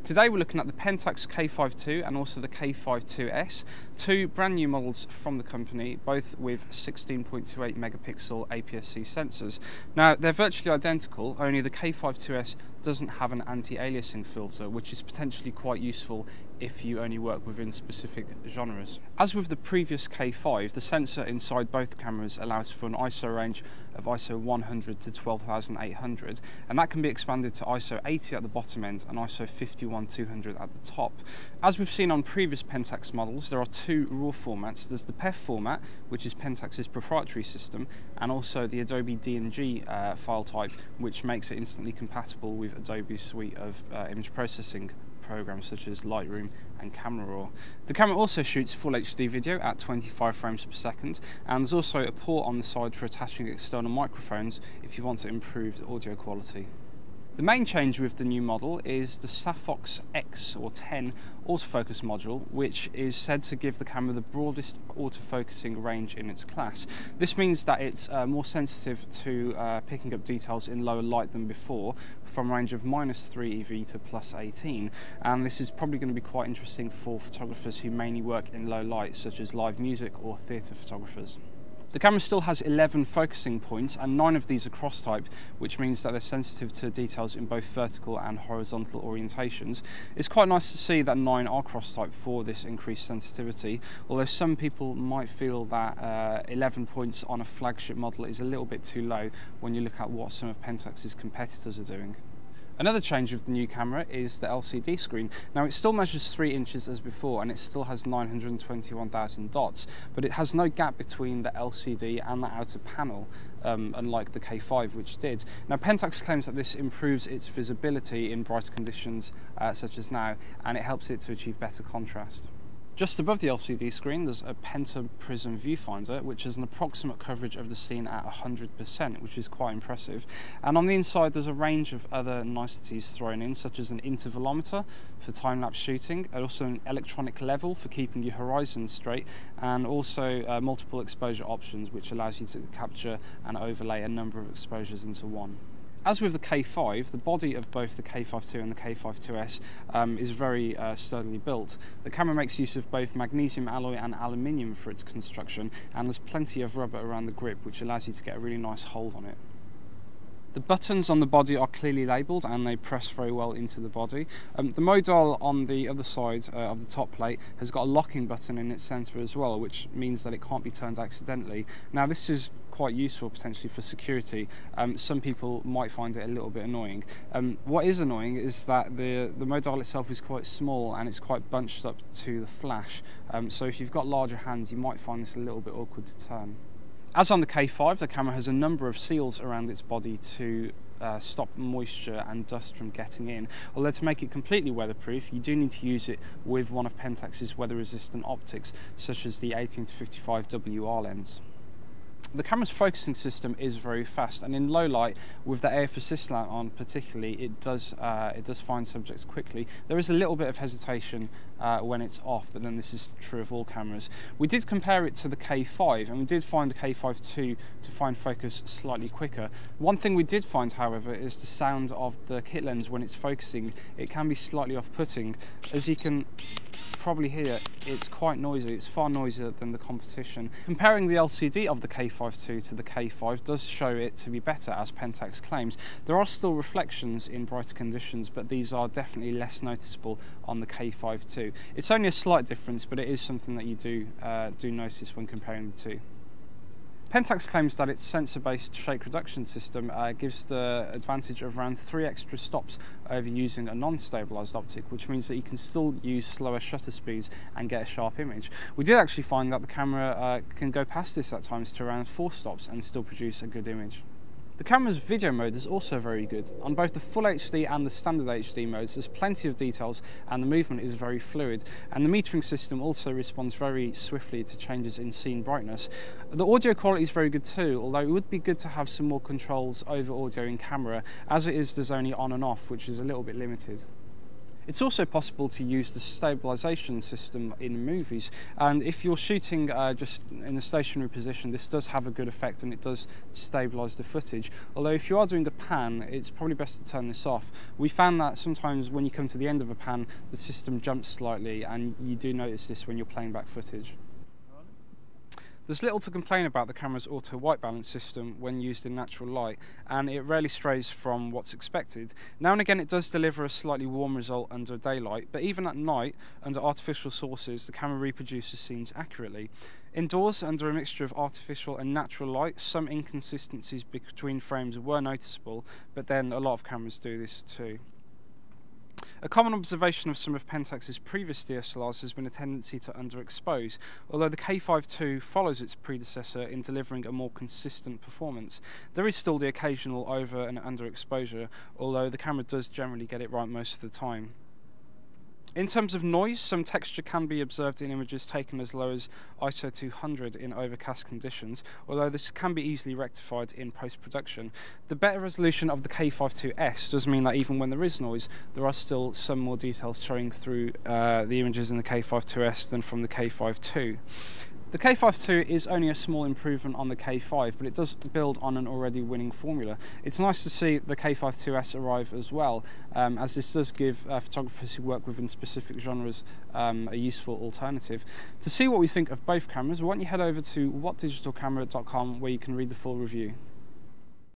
Today we're looking at the Pentax K5 II and also the K5 IIs, two brand new models from the company, both with 16.28 megapixel APS-C sensors. Now they're virtually identical, only the K5 IIs doesn't have an anti-aliasing filter, which is potentially quite useful if you only work within specific genres. As with the previous K5, the sensor inside both cameras allows for an ISO range of ISO 100 to 12,800, and that can be expanded to ISO 80 at the bottom end and ISO 51200 at the top. As we've seen on previous Pentax models, there are two RAW formats. There's the PEF format, which is Pentax's proprietary system, and also the Adobe DNG file type, which makes it instantly compatible with Adobe's suite of image processing programs such as Lightroom and Camera Raw. The camera also shoots full HD video at 25 frames per second, and there's also a port on the side for attaching external microphones if you want to improve the audio quality. The main change with the new model is the Saphox X or 10 autofocus module, which is said to give the camera the broadest autofocusing range in its class. This means that it's more sensitive to picking up details in lower light than before, from a range of -3 EV to +18, and this is probably going to be quite interesting for photographers who mainly work in low light, such as live music or theatre photographers. The camera still has 11 focusing points, and 9 of these are cross-type, which means that they're sensitive to details in both vertical and horizontal orientations. It's quite nice to see that 9 are cross-type for this increased sensitivity, although some people might feel that 11 points on a flagship model is a little bit too low when you look at what some of Pentax's competitors are doing. Another change with the new camera is the LCD screen. Now it still measures 3 inches as before, and it still has 921,000 dots, but it has no gap between the LCD and the outer panel, unlike the K5, which did. Now Pentax claims that this improves its visibility in brighter conditions such as now, and it helps it to achieve better contrast. Just above the LCD screen there's a Pentaprism viewfinder, which has an approximate coverage of the scene at 100%, which is quite impressive. And on the inside there's a range of other niceties thrown in, such as an intervalometer for time-lapse shooting, and also an electronic level for keeping your horizon straight, and also multiple exposure options, which allows you to capture and overlay a number of exposures into one. As with the K5, the body of both the K5 II and the K5 IIs is very sturdily built. The camera makes use of both magnesium alloy and aluminium for its construction, and there's plenty of rubber around the grip, which allows you to get a really nice hold on it. The buttons on the body are clearly labelled and they press very well into the body. The modal on the other side of the top plate has got a locking button in its centre as well, which means that it can't be turned accidentally. Now this is quite useful potentially for security. Some people might find it a little bit annoying. What is annoying is that the modal itself is quite small and it's quite bunched up to the flash, so if you've got larger hands you might find this a little bit awkward to turn. As on the K5, the camera has a number of seals around its body to stop moisture and dust from getting in. Although to make it completely weatherproof, you do need to use it with one of Pentax's weather-resistant optics, such as the 18-55 WR lens. The camera's focusing system is very fast, and in low light, with the AF assist lamp on particularly, it does find subjects quickly. There is a little bit of hesitation when it's off, but then this is true of all cameras. We did compare it to the K5, and we did find the K5 II to find focus slightly quicker. One thing we did find, however, is the sound of the kit lens when it's focusing. It can be slightly off-putting. As you can probably hear, it's quite noisy. It's far noisier than the competition. Comparing the LCD of the K5 II to the K5 does show it to be better, as Pentax claims. There are still reflections in brighter conditions, but these are definitely less noticeable on the K5 II. It's only a slight difference, but it is something that you do notice when comparing the two. Pentax claims that its sensor-based shake reduction system gives the advantage of around 3 extra stops over using a non-stabilised optic, which means that you can still use slower shutter speeds and get a sharp image. We did actually find that the camera can go past this at times to around 4 stops and still produce a good image. The camera's video mode is also very good. On both the Full HD and the Standard HD modes, there's plenty of details and the movement is very fluid, and the metering system also responds very swiftly to changes in scene brightness. The audio quality is very good too, although it would be good to have some more controls over audio in camera. As it is, there's only on and off, which is a little bit limited. It's also possible to use the stabilisation system in movies, and if you're shooting just in a stationary position, this does have a good effect and it does stabilise the footage. Although if you are doing a pan, it's probably best to turn this off. We found that sometimes when you come to the end of a pan, the system jumps slightly, and you do notice this when you're playing back footage. There's little to complain about the camera's auto white balance system when used in natural light, and it rarely strays from what's expected. Now and again it does deliver a slightly warm result under daylight, but even at night, under artificial sources, the camera reproduces scenes accurately. Indoors, under a mixture of artificial and natural light, some inconsistencies between frames were noticeable, but then a lot of cameras do this too. A common observation of some of Pentax's previous DSLRs has been a tendency to underexpose, although the K5 II follows its predecessor in delivering a more consistent performance. There is still the occasional over and underexposure, although the camera does generally get it right most of the time. In terms of noise, some texture can be observed in images taken as low as ISO 200 in overcast conditions, although this can be easily rectified in post-production. The better resolution of the K5 IIS does mean that even when there is noise, there are still some more details showing through the images in the K5 IIS than from the K5 II. The K5 II is only a small improvement on the K5, but it does build on an already winning formula. It's nice to see the K5 IIS arrive as well, as this does give photographers who work within specific genres a useful alternative. To see what we think of both cameras, why don't you head over to whatdigitalcamera.com, where you can read the full review.